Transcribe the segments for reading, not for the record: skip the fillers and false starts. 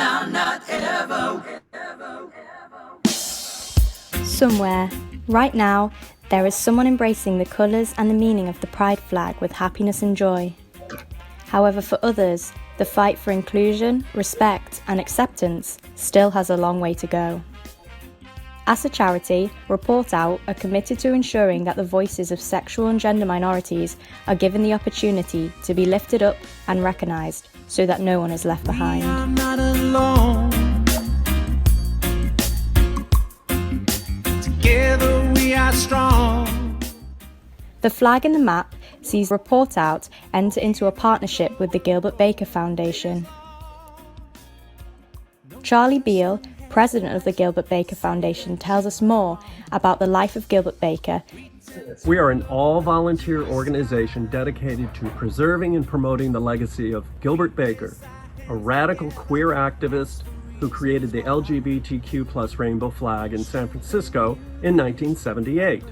now, not ever. Somewhere, right now, there is someone embracing the colours and the meaning of the pride flag with happiness and joy. However, for others, the fight for inclusion, respect and acceptance still has a long way to go. As a charity, Report Out are committed to ensuring that the voices of sexual and gender minorities are given the opportunity to be lifted up and recognised so that no one is left behind. We are not alone. Together we are strong. The flag in the map sees Report Out enter into a partnership with the Gilbert Baker Foundation. Charley Beale, president of the Gilbert Baker Foundation, tells us more about the life of Gilbert Baker. We are an all-volunteer organization dedicated to preserving and promoting the legacy of Gilbert Baker, a radical queer activist who created the LGBTQ+ rainbow flag in San Francisco in 1978.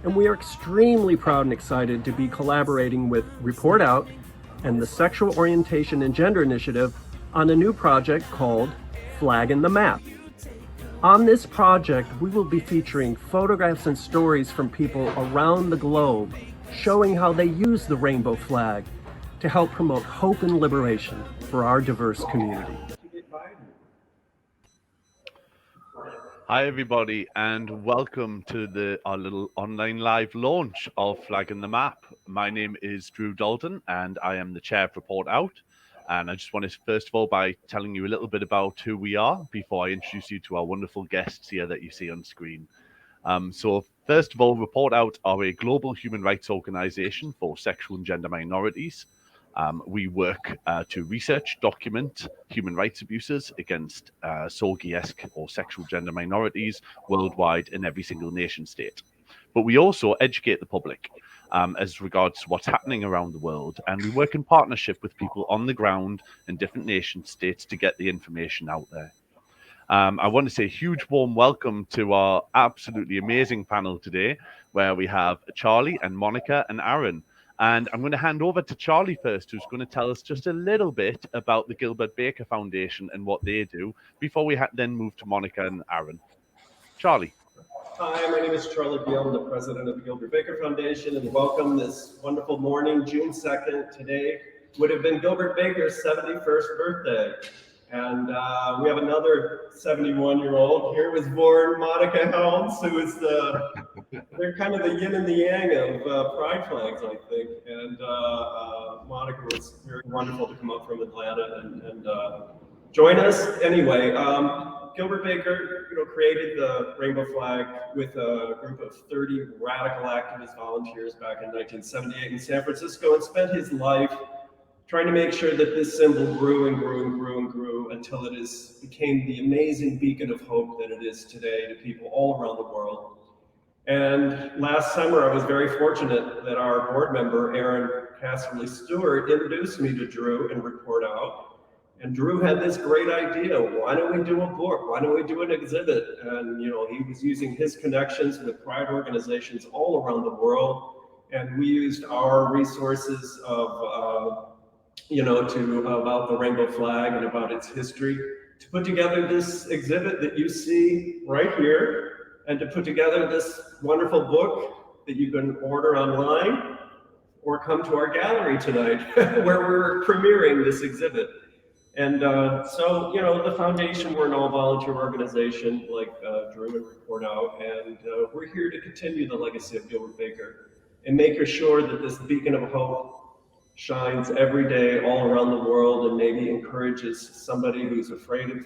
And we are extremely proud and excited to be collaborating with Report Out and the Sexual Orientation and Gender Initiative on a new project called Flag in the Map. On this project, we will be featuring photographs and stories from people around the globe, showing how they use the rainbow flag to help promote hope and liberation for our diverse community. Hi everybody, and welcome to our little online live launch of Flag in the Map. My name is Drew Dalton and I am the chair of Report Out. And I just want to, first of all, by telling you a little bit about who we are before I introduce you to our wonderful guests here that you see on screen. So first of all, Report Out are a global human rights organization for sexual and gender minorities. We work to research, document human rights abuses against SOGI-esque or sexual gender minorities worldwide in every single nation state. But we also educate the public as regards to what's happening around the world. And we work in partnership with people on the ground in different nation states to get the information out there. I want to say a huge warm welcome to our absolutely amazing panel today, where we have Charley and Monica and Aaron. And I'm going to hand over to Charley first, who's going to tell us just a little bit about the Gilbert Baker Foundation and what they do, before we then move to Monica and Aaron. Charley. Hi, my name is Charley Beale. I'm the president of the Gilbert Baker Foundation, and welcome this wonderful morning, June 2nd. Today would have been Gilbert Baker's 71st birthday. And we have another 71-year-old. Here was born Monica Helms, who is they're kind of the yin and the yang of pride flags, I think. And Monica was very wonderful to come up from Atlanta and join us. Anyway, Gilbert Baker, created the rainbow flag with a group of 30 radical activist volunteers back in 1978 in San Francisco, and spent his life trying to make sure that this symbol grew and grew and grew and grew until it became the amazing beacon of hope that it is today to people all around the world. And last summer, I was very fortunate that our board member, Aaron Casserly Stewart, introduced me to Drew and Report Out. And Drew had this great idea. Why don't we do a book? Why don't we do an exhibit? And he was using his connections with pride organizations all around the world. And we used our resources of about the rainbow flag and about its history to put together this exhibit that you see right here, and to put together this wonderful book that you can order online or come to our gallery tonight where we're premiering this exhibit. And so, the foundation, we're an all-volunteer organization like Drew and Report Out, and we're here to continue the legacy of Gilbert Baker and make sure that this beacon of hope shines every day all around the world, and maybe encourages somebody who's afraid of,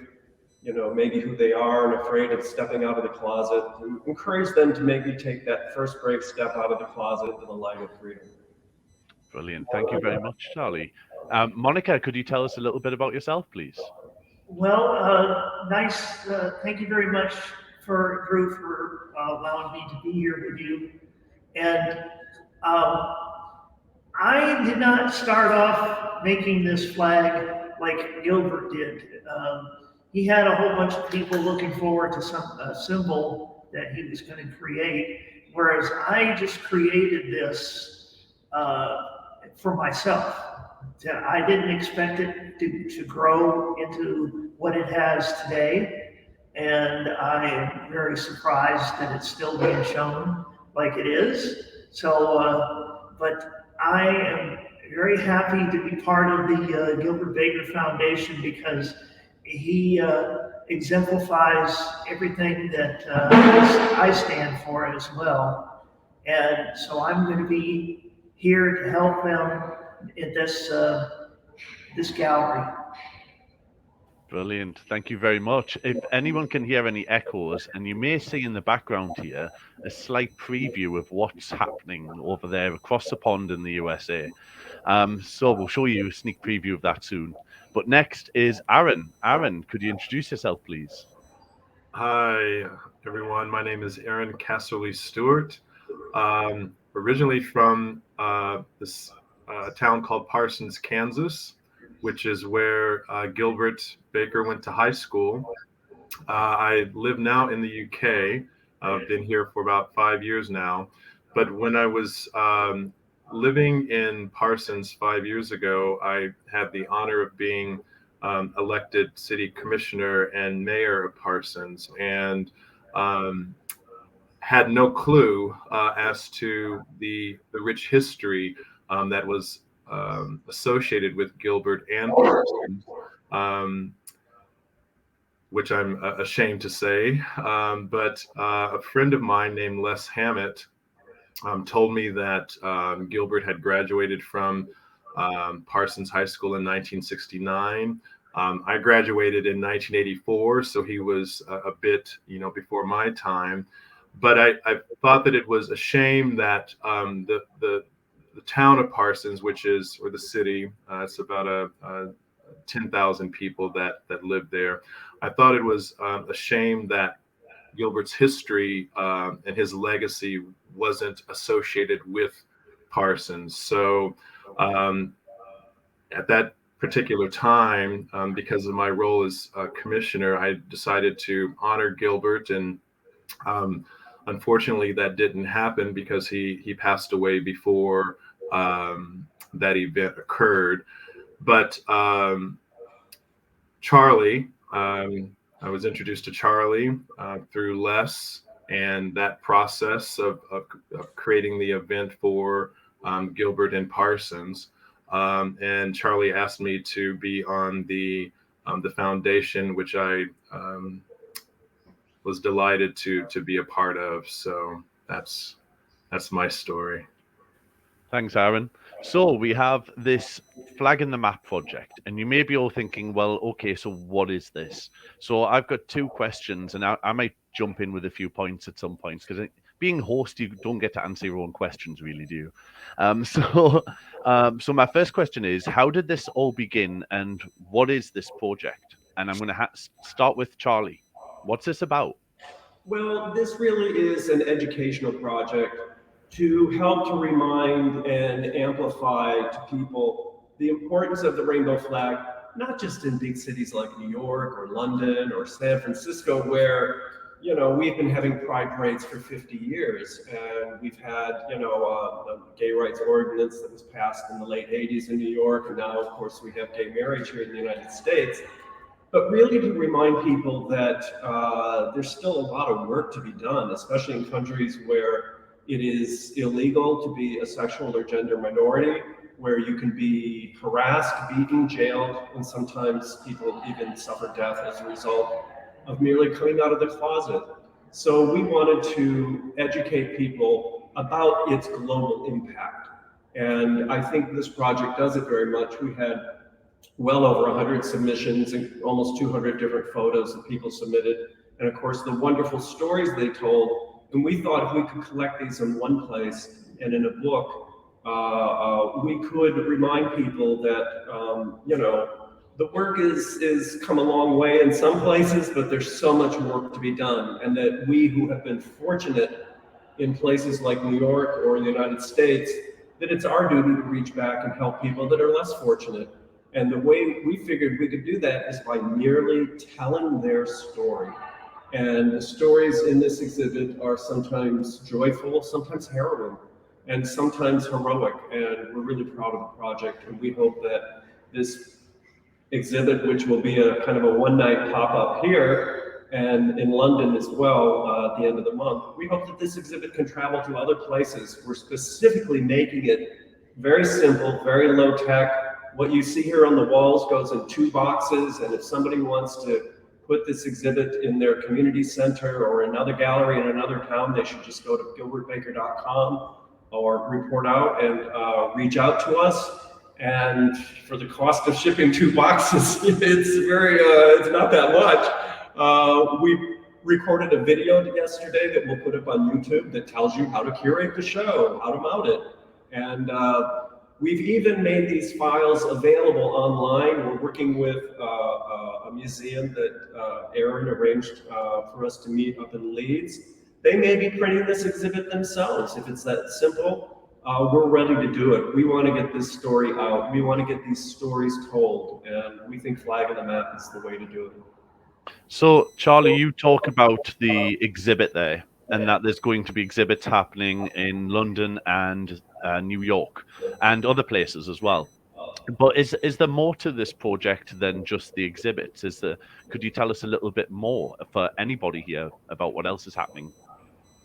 maybe who they are and afraid of stepping out of the closet, to encourage them to maybe take that first brave step out of the closet to the light of freedom. Brilliant. Thank you very much, Charley. Monica, could you tell us a little bit about yourself, please? Well, nice. Thank you very much, Drew, for allowing me to be here with you. And I did not start off making this flag like Gilbert did. He had a whole bunch of people looking forward to some symbol that he was going to create, whereas I just created this for myself. I didn't expect it to grow into what it has today. And I am very surprised that it's still being shown like it is. So, but I am very happy to be part of the Gilbert Baker Foundation because he exemplifies everything that I stand for as well. And so I'm going to be here to help them in this gallery. Brilliant. Thank you very much. If anyone can hear any echoes, and you may see in the background here a slight preview of what's happening over there across the pond in the USA. So we'll show you a sneak preview of that soon. But next is Aaron. Aaron, could you introduce yourself, please? Hi, everyone. My name is Aaron Casserly Stewart. Originally from this town called Parsons, Kansas, which is where Gilbert Baker went to high school. I live now in the UK. I've been here for about 5 years now. But when I was living in Parsons 5 years ago, I had the honor of being elected city commissioner and mayor of Parsons, and had no clue as to the rich history that was associated with Gilbert and Parsons, which I'm ashamed to say. But a friend of mine named Les Hammett told me that Gilbert had graduated from Parsons High School in 1969. I graduated in 1984, so he was a bit, before my time. But I thought that it was a shame that the town of Parsons, or the city, it's about 10,000 people that live there. I thought it was a shame that Gilbert's history and his legacy wasn't associated with Parsons. So at that particular time, because of my role as commissioner, I decided to honor Gilbert, and unfortunately that didn't happen because he passed away before that event occurred. But Charley, I was introduced to Charley through Les, and that process of creating the event for Gilbert and Parsons. And Charley asked me to be on the foundation, which I was delighted to be a part of. So that's my story. Thanks, Aaron. So we have this Flag in the Map project, and you may be all thinking, well, okay, so what is this? So I've got two questions, and I might jump in with a few points at some points, because being host, you don't get to answer your own questions, really, do you? So my first question is, how did this all begin, and what is this project? And I'm going to start with Charley. What's this about? Well, this really is an educational project to help to remind and amplify to people the importance of the rainbow flag, not just in big cities like New York or London or San Francisco, where, we've been having pride parades for 50 years. And we've had, the gay rights ordinance that was passed in the late 80s in New York. And now, of course, we have gay marriage here in the United States. But really to remind people that there's still a lot of work to be done, especially in countries where it is illegal to be a sexual or gender minority, where you can be harassed, beaten, jailed, and sometimes people even suffer death as a result of merely coming out of the closet. So we wanted to educate people about its global impact. And I think this project does it very much. We had well over 100 submissions and almost 200 different photos that people submitted. And of course, the wonderful stories they told. And we thought if we could collect these in one place and in a book, we could remind people that, the work is come a long way in some places, but there's so much work to be done. And that we who have been fortunate in places like New York or the United States, that it's our duty to reach back and help people that are less fortunate. And the way we figured we could do that is by merely telling their story. And the stories in this exhibit are sometimes joyful, sometimes harrowing. and sometimes heroic. And we're really proud of the project, and we hope that this exhibit, which will be a kind of a one-night pop-up here and in London as well at the end of the month, we hope that this exhibit can travel to other places. We're specifically making it very simple, very low tech. What you see here on the walls goes in 2 boxes, and if somebody wants to put this exhibit in their community center or another gallery in another town, they should just go to gilbertbaker.com or report out and reach out to us. And for the cost of shipping 2 boxes, it's not that much. We recorded a video yesterday that we'll put up on YouTube that tells you how to curate the show, how to mount it. And we've even made these files available online. We're working with a museum that Aaron arranged for us to meet up in Leeds. They may be printing this exhibit themselves. If it's that simple, we're ready to do it. We want to get this story out. We want to get these stories told. And we think Flag on the Map is the way to do it. So, Charlie, you talk about the exhibit there, and that there's going to be exhibits happening in London and New York and other places as well. But is there more to this project than just the exhibits? Could you tell us a little bit more for anybody here about what else is happening?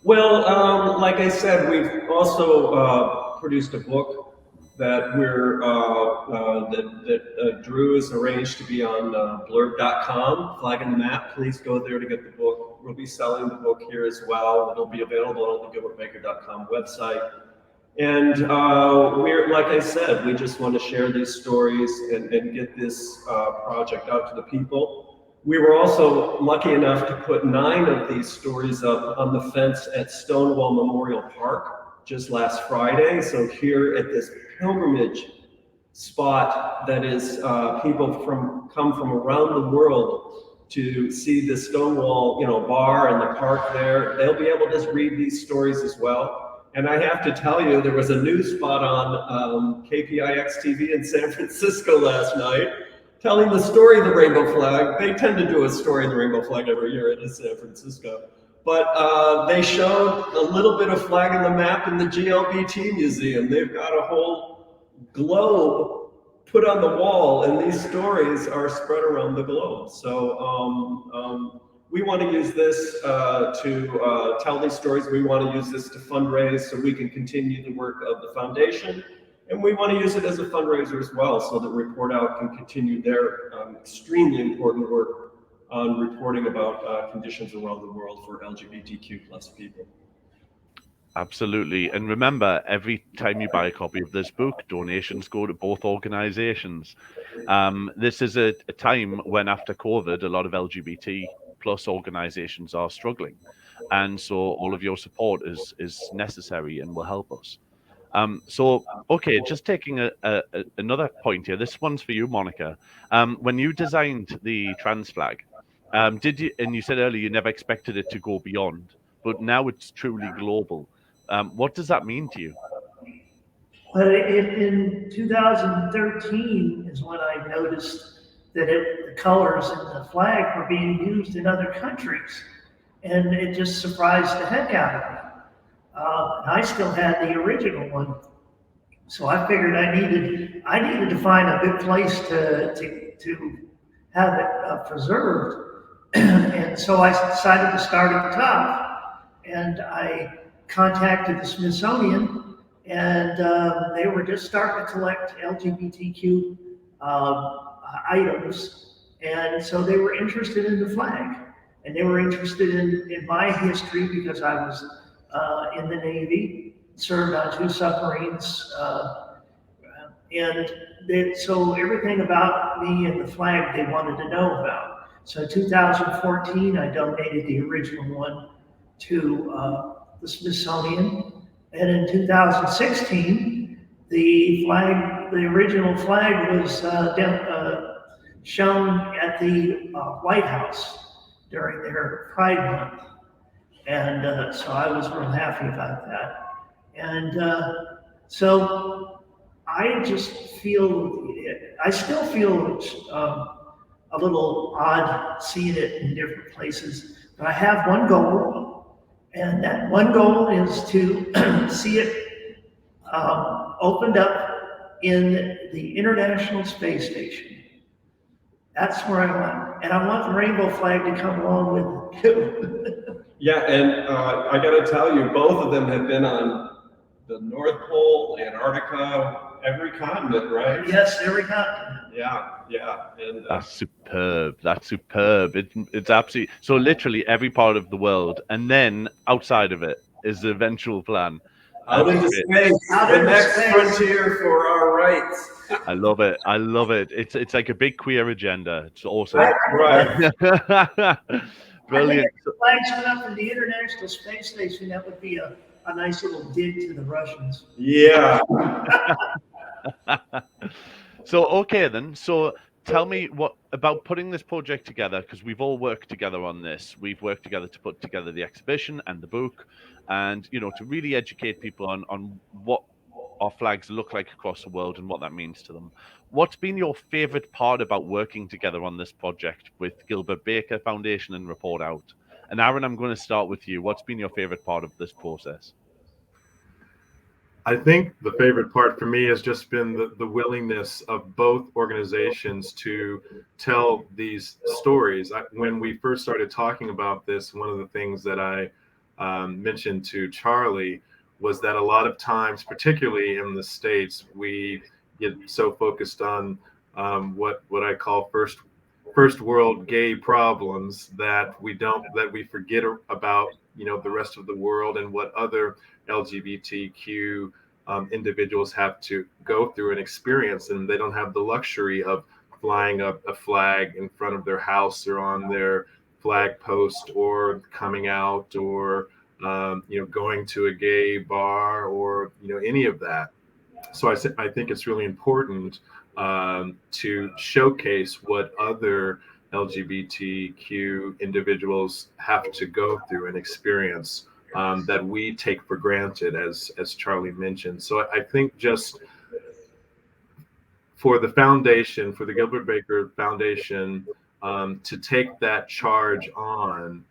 Well, like I said, we've also produced a book that Drew has arranged to be on blurb.com, Flag on the Map. Please go there to get the book. We'll be selling the book here as well. It'll be available on the gilbertbaker.com website. And like I said, we just want to share these stories and get this project out to the people. We were also lucky enough to put 9 of these stories up on the fence at Stonewall Memorial Park just last Friday. So here at this pilgrimage spot that is people come from around the world to see the Stonewall, bar and the park there, they'll be able to read these stories as well. And I have to tell you, there was a news spot on KPIX TV in San Francisco last night telling the story of the rainbow flag. They tend to do a story of the rainbow flag every year in San Francisco. But they showed a little bit of Flag on the Map in the GLBT Museum. They've got a whole globe put on the wall, and these stories are spread around the globe. So we want to use this to tell these stories. We want to use this to fundraise so we can continue the work of the foundation. And we want to use it as a fundraiser as well, so that Report Out can continue their extremely important work on reporting about conditions around the world for LGBTQ plus people. Absolutely. And remember, every time you buy a copy of this book, donations go to both organizations. This is a time when, after COVID, a lot of LGBT plus organizations are struggling. And so all of your support is necessary and will help us. Okay, just taking another point here. This one's for you, Monica. When you designed the trans flag, did you? And you said earlier you never expected it to go beyond, but now it's truly global. What does that mean to you? Well, in 2013 is when I noticed that the colors in the flag were being used in other countries, and it just surprised the heck out of me. I still had the original one, so I figured I needed to find a good place to have it preserved, and so I decided to start at the top, and I contacted the Smithsonian, and they were just starting to collect LGBTQ items, and so they were interested in the flag, and they were interested in my history because I was in the Navy, served on 2 submarines, and so everything about me and the flag they wanted to know about. So in 2014, I donated the original one to the Smithsonian, and in 2016, the original flag was shown at the White House during their Pride Month. And so I was real happy about that. And so I just I still feel a little odd seeing it in different places, but I have one goal, and that one goal is to see it opened up in the International Space Station. That's where I want, and I want the rainbow flag to come along with it too. Yeah, and I got to tell you, both of them have been on the North Pole, Antarctica, every continent, right? Yes, every continent. Yeah, and That's superb. That's superb. It's absolutely so. Literally every part of the world, and then outside of it is the eventual plan. out into space, the next frontier for our rights. I love it. I love it. It's like a big queer agenda. It's awesome. Right. Brilliant. If the flags went up from the International Space Station, that would be a nice little dig to the Russians. Yeah. So okay then. So tell me what about putting this project together, because we've all worked together on this. We've worked together to put together the exhibition and the book, and to really educate people on what our flags look like across the world and what that means to them. What's been your favorite part about working together on this project with Gilbert Baker Foundation and Report Out? And Aaron, I'm going to start with you. What's been your favorite part of this process? I think the favorite part for me has just been the willingness of both organizations to tell these stories. When we first started talking about this, one of the things that I mentioned to Charley was that a lot of times, particularly in the States, we get so focused on what I call first world gay problems that we forget about the rest of the world and what other LGBTQ individuals have to go through and experience, and they don't have the luxury of flying a flag in front of their house or on their flag post, or coming out, or going to a gay bar, or any of that. So I think it's really important to showcase what other LGBTQ individuals have to go through and experience that we take for granted, as Charley mentioned. So I think just for the foundation, for the Gilbert Baker Foundation, to take that charge on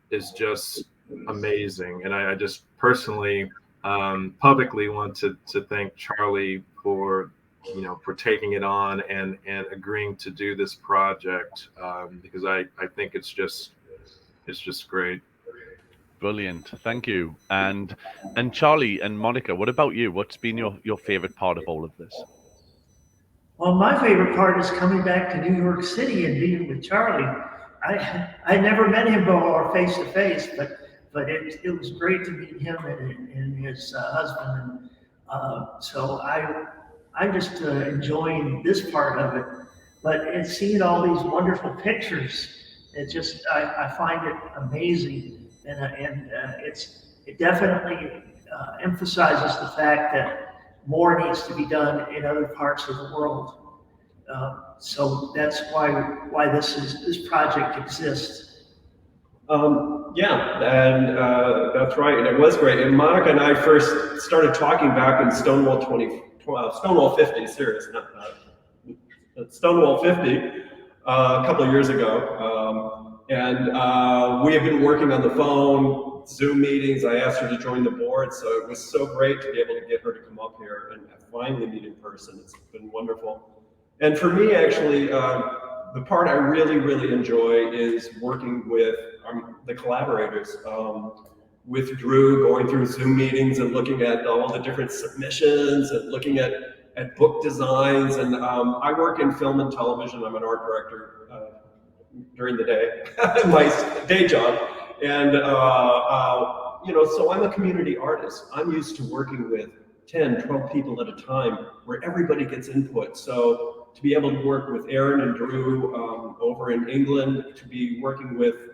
is just amazing. And I just personally publicly want to thank Charley for taking it on and agreeing to do this project, because I think it's just great. Brilliant. Thank you. And Charley and Monica, what about you? What's been your favorite part of all of this? Well, my favorite part is coming back to New York City and being with Charley. I never met him before face to face, but it was great to meet him and his husband. And so I'm just enjoying this part of it. But it's seeing all these wonderful pictures. I find it amazing. And it definitely emphasizes the fact that more needs to be done in other parts of the world. So that's why this project exists. Yeah, and that's right. And it was great. And Monica and I first started talking back in Stonewall 50 series, Stonewall 50, a couple of years ago. And we have been working on the phone, Zoom meetings. I asked her to join the board, so it was so great to be able to get her to come up here and finally meet in person. It's been wonderful. And for me, actually, the part I really, really enjoy is working with the collaborators. With Drew, going through Zoom meetings and looking at all the different submissions and looking at book designs. And I work in film and television. I'm an art director during the day, my day job. And, so I'm a community artist. I'm used to working with 10, 12 people at a time where everybody gets input. So to be able to work with Aaron and Drew over in England, to be working with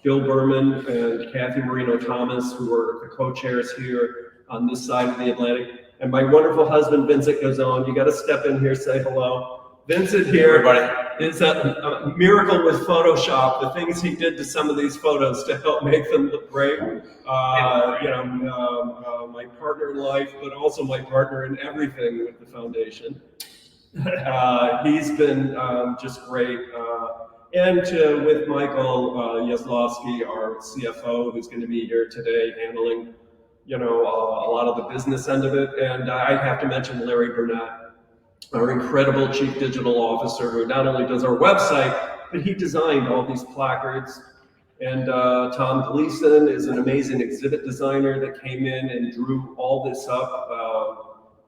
Bill Berman and Kathy Marino-Thomas, who are the co-chairs here on this side of the Atlantic, and my wonderful husband, Vincent Gazzone. You got to step in here, say hello. Vincent here is a miracle with Photoshop, the things he did to some of these photos to help make them look great. My partner in life, but also my partner in everything with the foundation. He's been just great. And with Michael Jaslowski, our CFO, who's going to be here today handling a lot of the business end of it. And I have to mention Larry Burnett, our incredible chief digital officer, who not only does our website, but he designed all these placards. And Tom Gleason is an amazing exhibit designer that came in and drew all this up.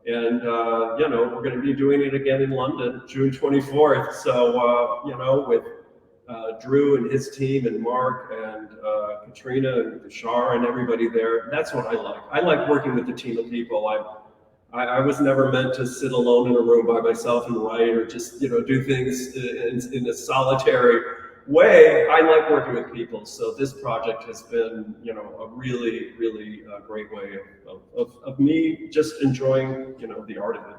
We're going to be doing it again in London, June 24th. So, with Drew and his team and Mark and Katrina and Bashar and everybody there, that's what I like. I like working with a team of people. I was never meant to sit alone in a room by myself and write or just, do things in a solitary way. I like working with people. So this project has been, a really, really great way of me just enjoying, the art of it.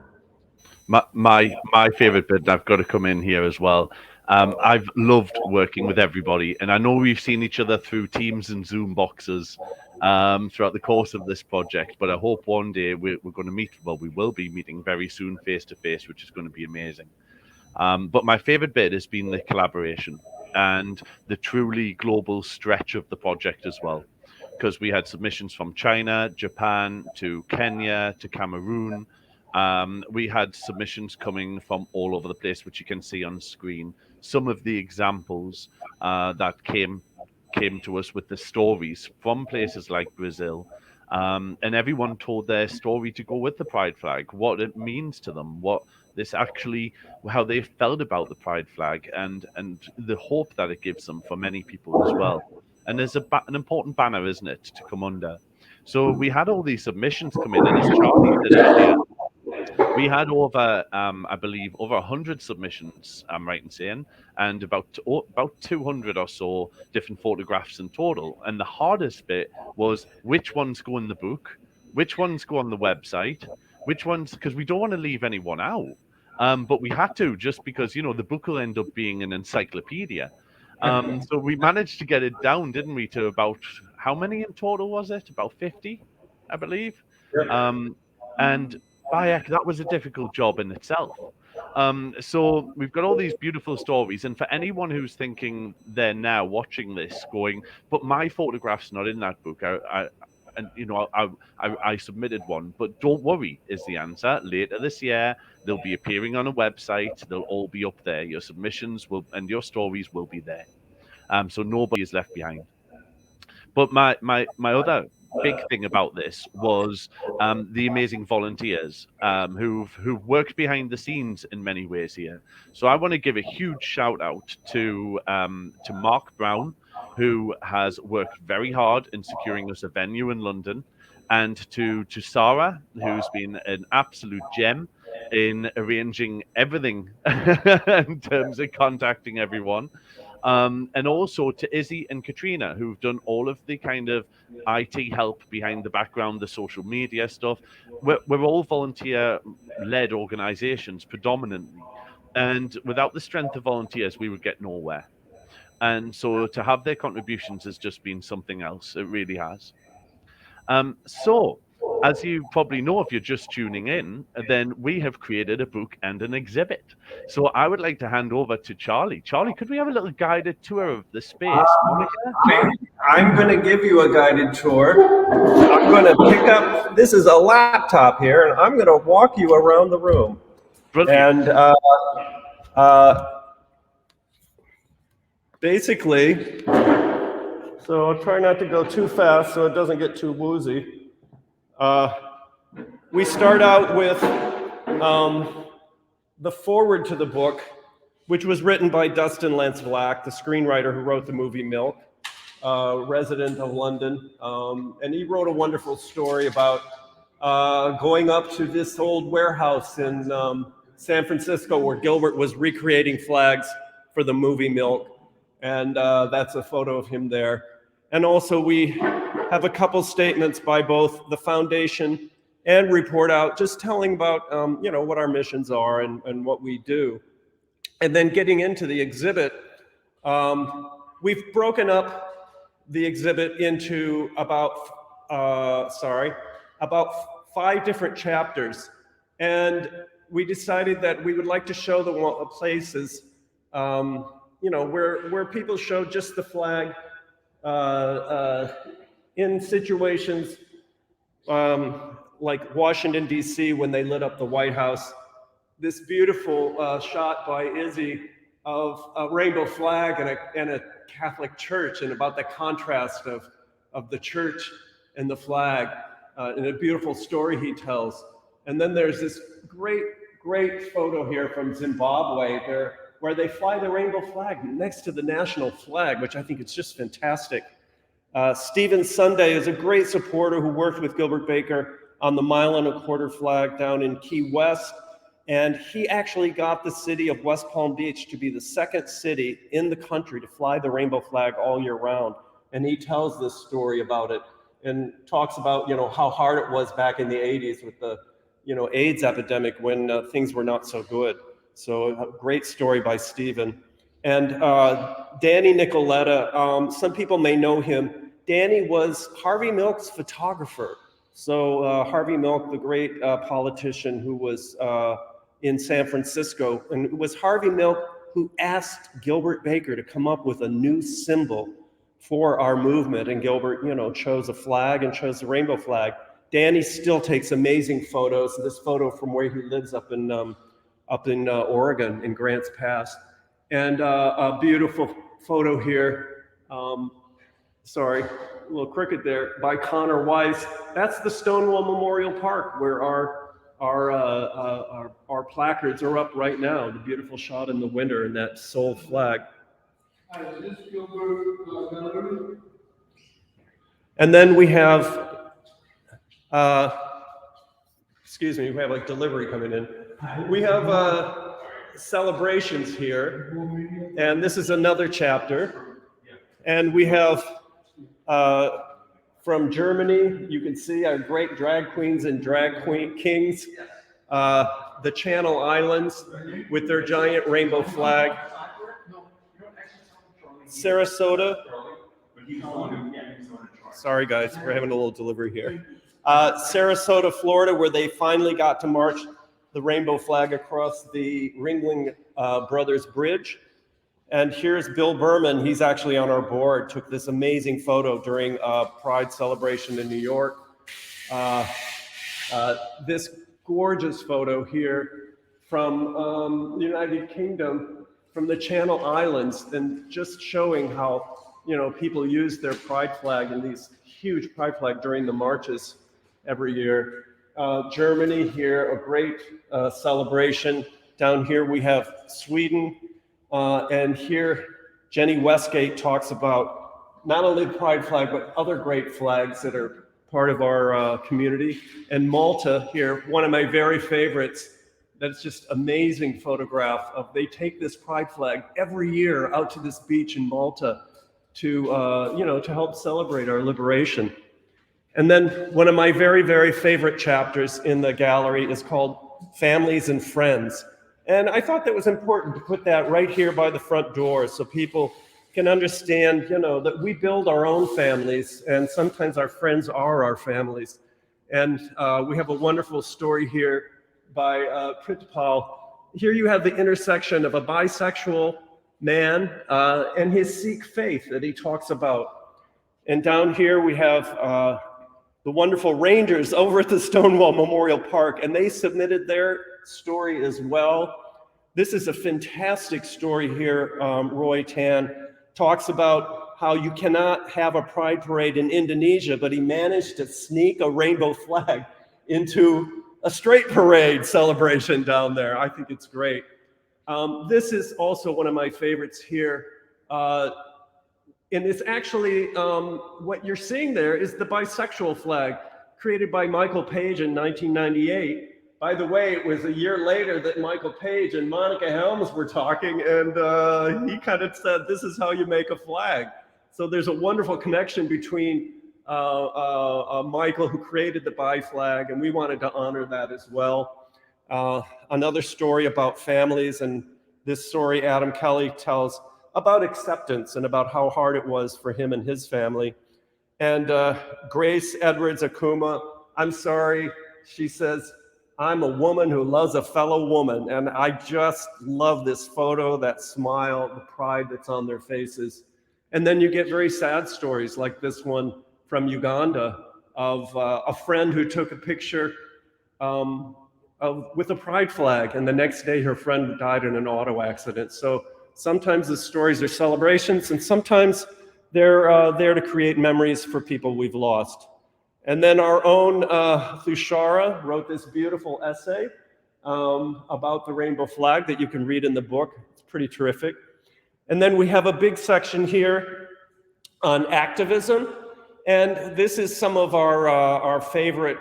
My favorite bit, and I've got to come in here as well. I've loved working with everybody, and I know we've seen each other through Teams and Zoom boxes throughout the course of this project, but I hope one day we're going to meet. Well, we will be meeting very soon face to face, which is going to be amazing. But my favorite bit has been the collaboration and the truly global stretch of the project as well, because we had submissions from China, Japan, to Kenya, to Cameroon. We had submissions coming from all over the place, which you can see on screen. Some of the examples that came to us with the stories from places like Brazil, and everyone told their story to go with the pride flag, what it means to them, what this actually, how they felt about the pride flag, and the hope that it gives them for many people as well. And there's an important banner, isn't it, to come under. So we had all these submissions come in, and as Charley did earlier, we had over, I believe, over 100 submissions, I'm right in saying, and about 200 or so different photographs in total. And the hardest bit was which ones go in the book, which ones go on the website, which ones, because we don't want to leave anyone out. But we had to, just because, the book will end up being an encyclopedia. So we managed to get it down, didn't we, to about, how many in total was it? About 50, I believe. And by heck, that was a difficult job in itself. So we've got all these beautiful stories, and for anyone who's thinking they're now watching this going, but my photograph's not in that book, I submitted one, but don't worry is the answer. Later this year, they'll be appearing on a website. They'll all be up there. Your submissions will, and your stories will be there. So nobody is left behind. But my other big thing about this was the amazing volunteers who've worked behind the scenes in many ways here. So I want to give a huge shout out to Mark Brown, who has worked very hard in securing us a venue in London, and to Sarah, who's been an absolute gem in arranging everything in terms of contacting everyone. And also to Izzy and Katrina, who've done all of the kind of IT help behind the background, the social media stuff. We're all volunteer-led organizations predominantly. And without the strength of volunteers, we would get nowhere. And so to have their contributions has just been something else. It really has. So, as you probably know, if you're just tuning in, then we have created a book and an exhibit. So I would like to hand over to Charley. Charley, could we have a little guided tour of the space? I'm going to give you a guided tour. I'm going to pick up, this is a laptop here, and I'm going to walk you around the room. Brilliant. And basically, so I'll try not to go too fast so it doesn't get too woozy. We start out with the foreword to the book, which was written by Dustin Lance Black, the screenwriter who wrote the movie Milk, resident of London. And he wrote a wonderful story about going up to this old warehouse in San Francisco where Gilbert was recreating flags for the movie Milk. And that's a photo of him there. And also we have a couple statements by both the foundation and Report Out, just telling about what our missions are and what we do. And then getting into the exhibit, we've broken up the exhibit into about 5 different chapters. And we decided that we would like to show the places, where people show just the flag in situations like Washington, D.C., when they lit up the White House. This beautiful shot by Izzy of a rainbow flag and a Catholic church, and about the contrast of the church and the flag, and a beautiful story he tells. And then there's this great photo here from Zimbabwe where they fly the rainbow flag next to the national flag, which I think is just fantastic. Stephen Sunday is a great supporter who worked with Gilbert Baker on the 1.25 mile flag down in Key West. And he actually got the city of West Palm Beach to be the second city in the country to fly the rainbow flag all year round. And he tells this story about it and talks about, how hard it was back in the 80s with the, AIDS epidemic when things were not so good. So a great story by Stephen. And Danny Nicoletta, some people may know him. Danny was Harvey Milk's photographer. So Harvey Milk, the great politician who was in San Francisco, and it was Harvey Milk who asked Gilbert Baker to come up with a new symbol for our movement. And Gilbert, chose a flag and chose the rainbow flag. Danny still takes amazing photos. This photo from where he lives up in Oregon in Grants Pass. And a beautiful photo here. Sorry, a little crooked there, by Connor Weiss. That's the Stonewall Memorial Park where our placards are up right now. The beautiful shot in the winter and that Soul flag. Is this Gilbert Gallery? And then we have, excuse me, we have like delivery coming in. We have celebrations here, and this is another chapter. And we have from Germany, you can see our great drag queens and drag kings, the Channel Islands with their giant rainbow flag. Sarasota. Sorry guys, we're having a little delivery here. Sarasota, Florida, where they finally got to march the rainbow flag across the Ringling Brothers Bridge. And here's Bill Berman. He's actually on our board, took this amazing photo during a Pride celebration in New York. This gorgeous photo here from the United Kingdom, from the Channel Islands, and just showing how, people use their Pride flag and these huge Pride flag during the marches every year. Germany here, a great celebration. Down here we have Sweden. And here, Jenny Westgate talks about not only the Pride flag, but other great flags that are part of our community. And Malta here, one of my very favorites, that's just amazing photograph of, they take this Pride flag every year out to this beach in Malta to, to help celebrate our liberation. And then one of my very, very favorite chapters in the gallery is called Families and Friends. And I thought that was important to put that right here by the front door so people can understand, that we build our own families, and sometimes our friends are our families. And we have a wonderful story here by Pritpal. Here you have the intersection of a bisexual man and his Sikh faith that he talks about. And down here we have the wonderful Rangers over at the Stonewall Memorial Park, and they submitted their story as well. This is a fantastic story here. Roy Tan talks about how you cannot have a pride parade in Indonesia, but he managed to sneak a rainbow flag into a straight parade celebration down there. I think it's great. This is also one of my favorites here. And it's actually, what you're seeing there is the bisexual flag created by Michael Page in 1998. By the way, it was a year later that Michael Page and Monica Helms were talking, and he kind of said, this is how you make a flag. So there's a wonderful connection between Michael, who created the bi flag, and we wanted to honor that as well. Another story about families, and this story Adam Kelly tells about acceptance and about how hard it was for him and his family. And Grace Edwards Akuma, I'm sorry, she says, I'm a woman who loves a fellow woman. And I just love this photo, that smile, the pride that's on their faces. And then you get very sad stories like this one from Uganda, a friend who took a picture with a pride flag, and the next day her friend died in an auto accident. So sometimes the stories are celebrations, and sometimes they're there to create memories for people we've lost. And then our own Thushara wrote this beautiful essay about the rainbow flag that you can read in the book. It's pretty terrific. And then we have a big section here on activism. And this is some of our favorite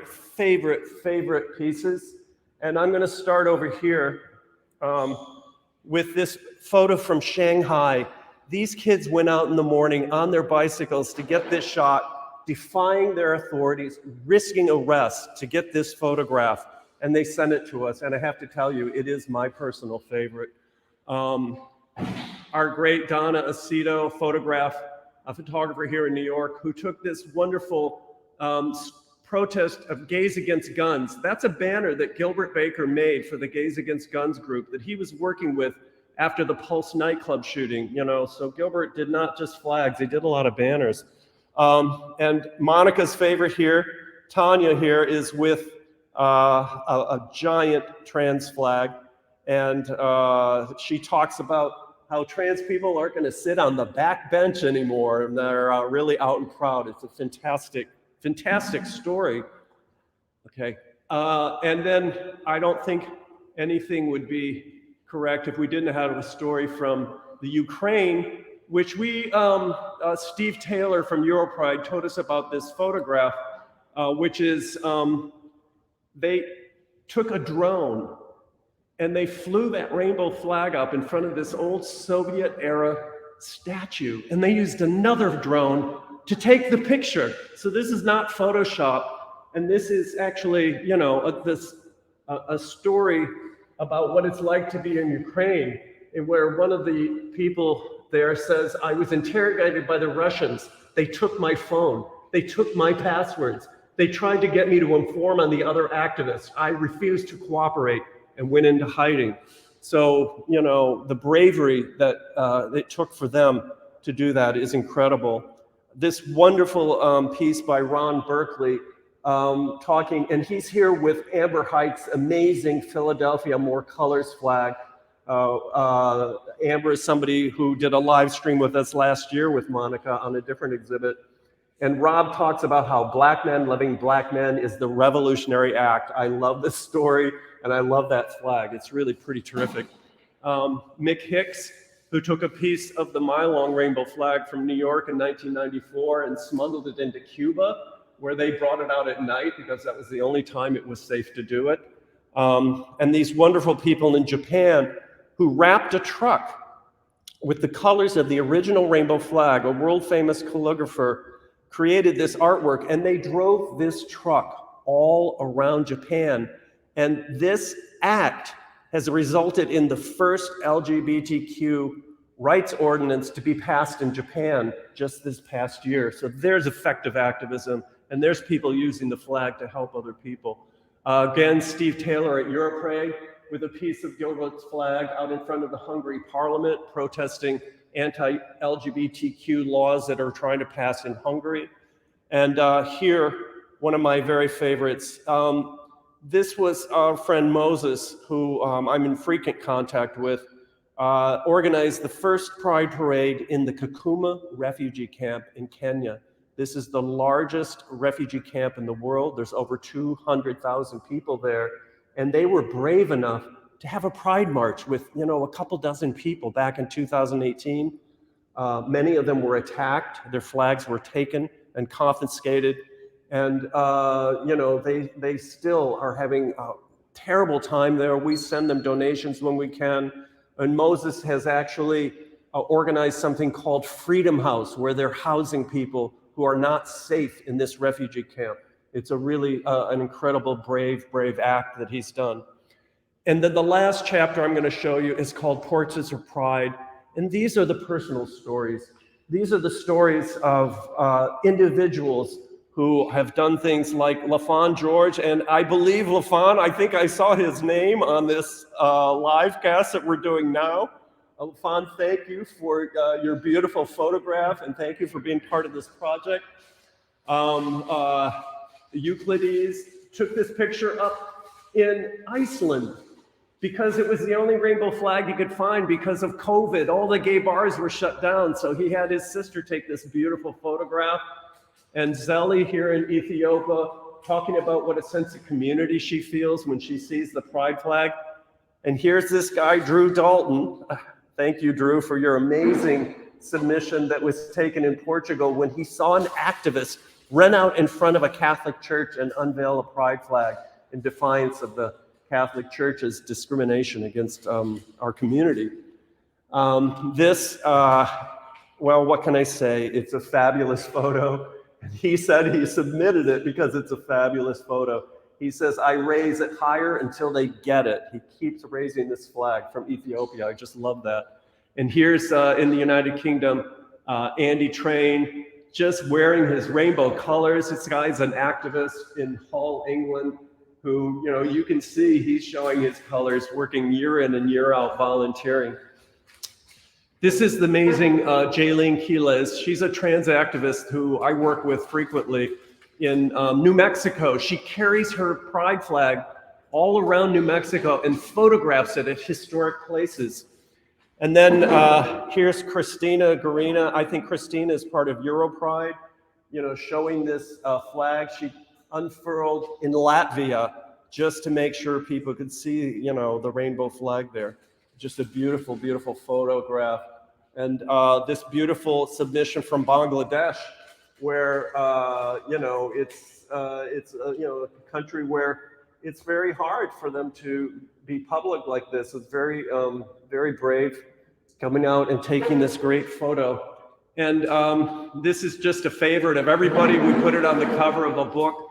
pieces. And I'm going to start over here with this photo from Shanghai. These kids went out in the morning on their bicycles to get this shot, defying their authorities, risking arrest to get this photograph. And they sent it to us. And I have to tell you, it is my personal favorite. Our great Donna Aceto a photographer here in New York, who took this wonderful protest of Gays Against Guns. That's a banner that Gilbert Baker made for the Gays Against Guns group that he was working with after the Pulse nightclub shooting. So Gilbert did not just flags, he did a lot of banners. And Monica's favorite here, Tanya here, is with a giant trans flag. And she talks about how trans people aren't going to sit on the back bench anymore, and they're really out and proud. It's a fantastic story. Okay, and then I don't think anything would be correct if we didn't have a story from the Ukraine, which Steve Taylor from Europride told us about this photograph, which is they took a drone and they flew that rainbow flag up in front of this old Soviet-era statue, and they used another drone to take the picture. So this is not Photoshop, and this is actually, a story about what it's like to be in Ukraine, and where one of the people there says, I was interrogated by the Russians. They took my phone. They took my passwords. They tried to get me to inform on the other activists. I refused to cooperate and went into hiding. So, the bravery that it took for them to do that is incredible. This wonderful piece by Ron Berkeley talking, and he's here with Amber Heights' amazing Philadelphia More Colors flag. Amber is somebody who did a live stream with us last year with Monica on a different exhibit. And Rob talks about how black men loving black men is the revolutionary act. I love this story, and I love that flag. It's really pretty terrific. Mick Hicks, who took a piece of the Mylong rainbow flag from New York in 1994 and smuggled it into Cuba, where they brought it out at night because that was the only time it was safe to do it. And these wonderful people in Japan who wrapped a truck with the colors of the original rainbow flag. A world-famous calligrapher created this artwork, and they drove this truck all around Japan. And this act has resulted in the first LGBTQ rights ordinance to be passed in Japan just this past year. So there's effective activism, and there's people using the flag to help other people. Again, Steve Taylor at Europride with a piece of Gilbert's flag out in front of the Hungary parliament protesting anti-LGBTQ laws that are trying to pass in Hungary. And here, one of my very favorites. This was our friend Moses, who I'm in frequent contact with, organized the first Pride Parade in the Kakuma refugee camp in Kenya. This is the largest refugee camp in the world. There's over 200,000 people there. And they were brave enough to have a pride march with, a couple dozen people back in 2018. Many of them were attacked. Their flags were taken and confiscated. And, they still are having a terrible time there. We send them donations when we can. And Moses has actually organized something called Freedom House, where they're housing people who are not safe in this refugee camp. It's a really an incredible, brave act that he's done. And then the last chapter I'm going to show you is called Portraits of Pride. And these are the personal stories. These are the stories of individuals who have done things like LaFon George. And I believe LaFon, I think I saw his name on this live cast that we're doing now. LaFon, thank you for your beautiful photograph, and thank you for being part of this project. Euclides took this picture up in Iceland because it was the only rainbow flag he could find because of COVID. All the gay bars were shut down, so he had his sister take this beautiful photograph. And Zeli here in Ethiopia talking about what a sense of community she feels when she sees the pride flag. And here's this guy, Drew Dalton. Thank you, Drew, for your amazing submission that was taken in Portugal when he saw an activist run out in front of a Catholic church and unveil a pride flag in defiance of the Catholic Church's discrimination against our community. Well, what can I say? It's a fabulous photo. And he said he submitted it because it's a fabulous photo. He says, I raise it higher until they get it. He keeps raising this flag from Ethiopia. I just love that. And here's in the United Kingdom, Andy Train, just wearing his rainbow colors. This guy's an activist in Hull, England, who, you know, you can see he's showing his colors, working year in and year out, volunteering. This is the amazing Jaylene Quiles. She's a trans activist who I work with frequently in New Mexico. She carries her pride flag all around New Mexico and photographs it at historic places. And then here's Christina Garina. I think Christina is part of Europride, you know, showing this flag. She unfurled in Latvia just to make sure people could see, you know, the rainbow flag there. Just a beautiful, beautiful photograph. And this beautiful submission from Bangladesh, where, you know, it's you know, a country where it's very hard for them to be public like this. It's very, very brave coming out and taking this great photo. And this is just a favorite of everybody. We put it on the cover of a book.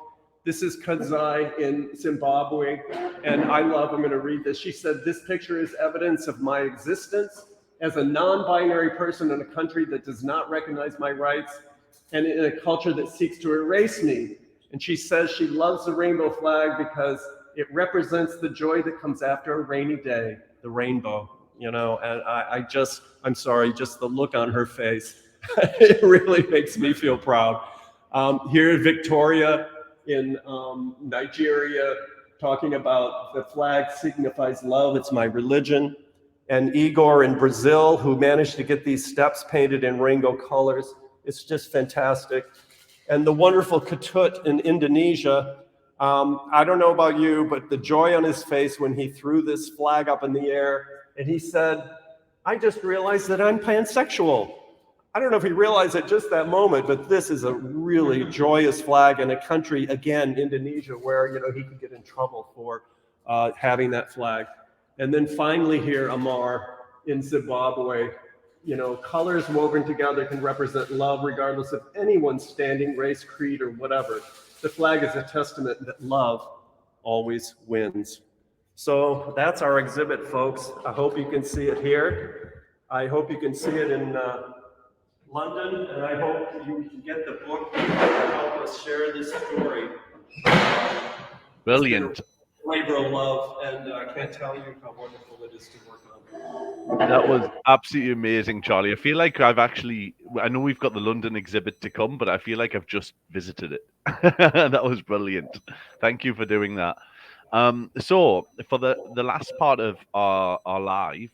This is Kadzai in Zimbabwe, and I love, I'm gonna read this. She said, this picture is evidence of my existence as a non-binary person in a country that does not recognize my rights and in a culture that seeks to erase me. And she says she loves the rainbow flag because it represents the joy that comes after a rainy day, the rainbow, you know, and I'm sorry, just the look on her face, it really makes me feel proud. Here, Victoria in Nigeria, talking about the flag signifies love, it's my religion. And Igor in Brazil, who managed to get these steps painted in rainbow colors. It's just fantastic. And the wonderful Ketut in Indonesia, I don't know about you, but the joy on his face when he threw this flag up in the air, and he said, I just realized that I'm pansexual. I don't know if he realized it just that moment, but this is a really joyous flag in a country, again, Indonesia, where, you know, he could get in trouble for having that flag. And then finally here, Amar in Zimbabwe, you know, colors woven together can represent love regardless of anyone's standing, race, creed, or whatever. The flag is a testament that love always wins. So that's our exhibit, folks. I hope you can see it here. I hope you can see it in London, and I hope you can get the book to help us share this story. Brilliant. Labor of love, and I can't tell you how wonderful it is to work on. That was absolutely amazing, Charlie. I feel like I know we've got the London exhibit to come, but I feel like I've just visited it. That was brilliant. Thank you for doing that. So for the last part of our live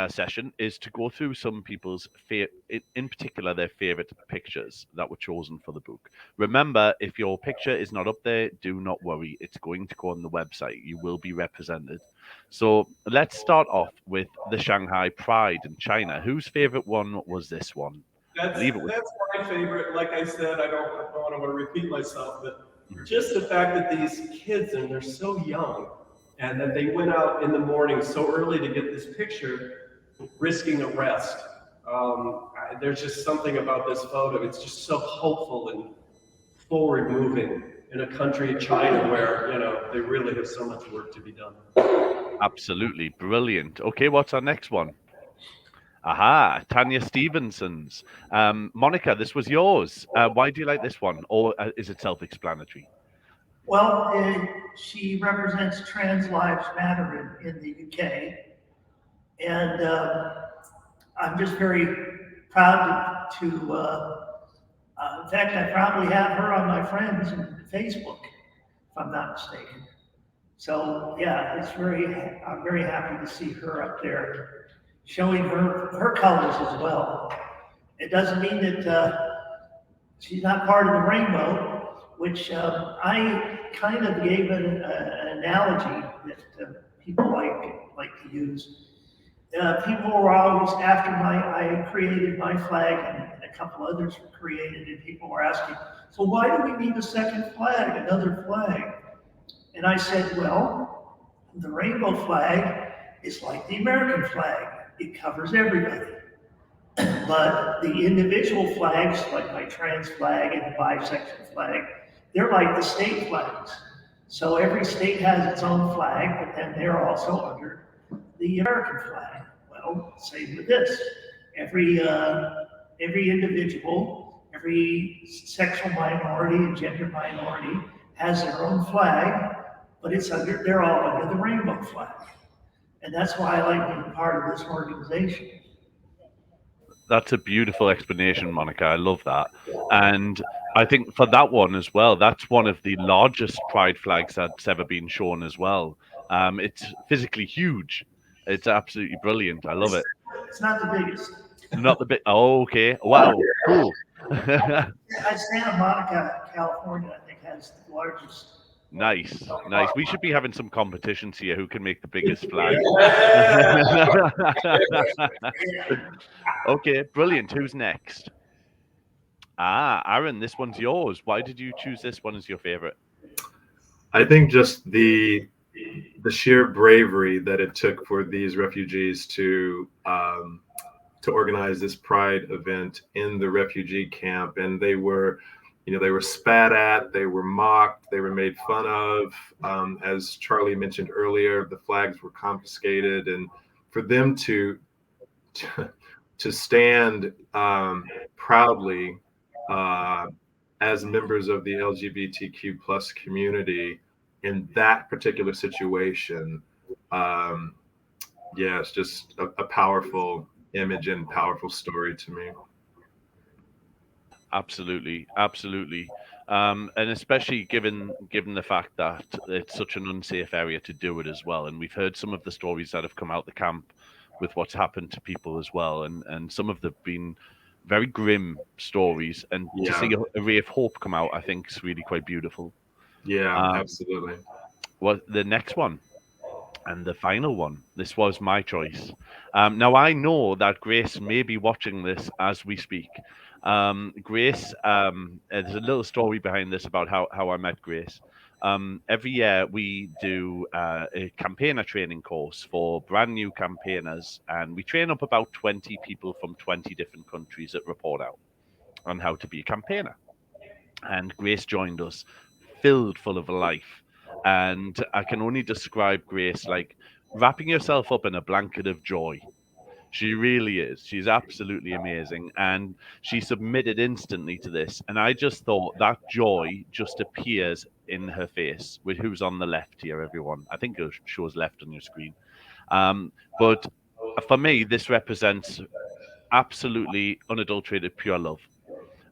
session is to go through some people's in particular their favorite pictures that were chosen for the book. Remember, if your picture is not up there, do not worry, it's going to go on the website. You will be represented. So let's start off with the Shanghai Pride in China. Whose favorite one was this one? That's my favorite. Like I said, I don't want to repeat myself, but just the fact that these kids, and they're so young, and that they went out in the morning so early to get this picture, risking arrest. There's just something about this photo. It's just so hopeful and forward moving in a country, China, where, you know, they really have so much work to be done. Absolutely brilliant. Okay, what's our next one? Aha, Tanya Stevenson's. Monica, this was yours. Why do you like this one, or is it self-explanatory? Well, she represents Trans Lives Matter in the UK. And I'm just very proud to In fact, I probably have her on my friends on Facebook, if I'm not mistaken. So yeah, I'm very happy to see her up there, showing her colors as well. It doesn't mean that she's not part of the rainbow, which I kind of gave an analogy that people like to use. People were always after I created my flag, and a couple others were created, and people were asking, so why do we need a second flag, another flag? And I said, well, the rainbow flag is like the American flag. It covers everybody. But the individual flags, like my trans flag and bisexual flag, they're like the state flags. So every state has its own flag, but then they're also under the American flag. Well, same with this. Every individual, every sexual minority and gender minority has their own flag, but they're all under the rainbow flag. And that's why I like being part of this organization. That's a beautiful explanation, Monica. I love that. And I think for that one as well, that's one of the largest pride flags that's ever been shown as well. It's physically huge. It's absolutely brilliant. I love it. It's not the biggest. Not the bit. Oh, okay. Wow. Cool. Santa Monica, California, I think has the largest. Nice. We should be having some competitions here. Who can make the biggest flag? Okay, brilliant. Who's next? Aaron, this one's yours. Why did you choose this one as your favorite? I think just the sheer bravery that it took for these refugees to organize this pride event in the refugee camp, and they were spat at, they were mocked, they were made fun of. As Charley mentioned earlier, the flags were confiscated, and for them to stand proudly as members of the LGBTQ plus community in that particular situation, it's just a powerful image and powerful story to me. Absolutely. And especially given the fact that it's such an unsafe area to do it as well. And we've heard some of the stories that have come out the camp with what's happened to people as well. And some of them have been very grim stories. And to see a ray of hope come out, I think is really quite beautiful. Yeah, absolutely. Well, the next one and the final one, this was my choice. Now, I know that Grace may be watching this as we speak. Grace, there's a little story behind this about how I met Grace. Every year we do a campaigner training course for brand new campaigners, and we train up about 20 people from 20 different countries that report out on how to be a campaigner. And Grace joined us, filled full of life. And I can only describe Grace like wrapping yourself up in a blanket of joy. She really is. She's absolutely amazing. And she submitted instantly to this. And I just thought that joy just appears in her face, with who's on the left here, everyone. I think it shows left on your screen. But for me, this represents absolutely unadulterated pure love.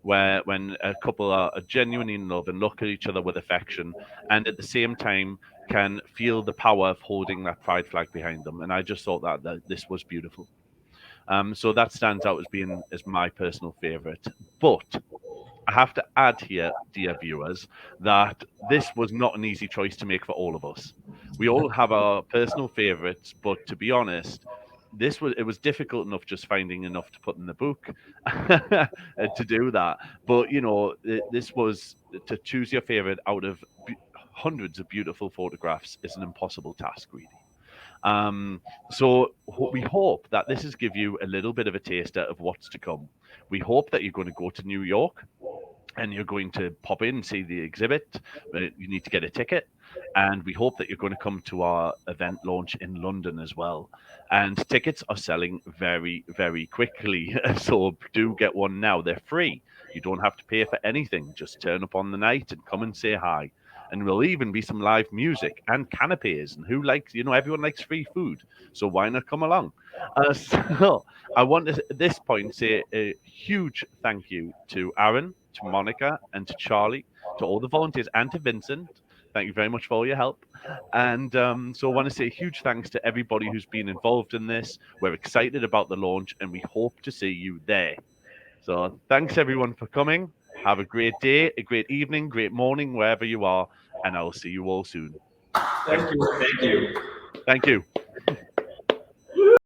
Where when a couple are genuinely in love and look at each other with affection, and at the same time can feel the power of holding that pride flag behind them. And I just thought that this was beautiful. So that stands out as my personal favorite. But I have to add here, dear viewers, that this was not an easy choice to make for all of us. We all have our personal favorites, but to be honest, it was difficult enough just finding enough to put in the book to do that. But this was to choose your favorite out of hundreds of beautiful photographs is an impossible task, really. So we hope that this has given you a little bit of a taster of what's to come. We hope that you're going to go to New York and you're going to pop in and see the exhibit. You need to get a ticket. And we hope that you're going to come to our event launch in London as well. And tickets are selling very, very quickly. So do get one now. They're free. You don't have to pay for anything. Just turn up on the night and come and say hi. And there'll even be some live music and canapes. And who likes, everyone likes free food. So why not come along? So I want to, at this point, say a huge thank you to Aaron, to Monica, and to Charley, to all the volunteers, and to Vincent. Thank you very much for all your help. And so I want to say a huge thanks to everybody who's been involved in this. We're excited about the launch, and we hope to see you there. So thanks everyone for coming. Have a great day, a great evening, great morning, wherever you are, and I will see you all soon. Thank you. Thank you. Thank you.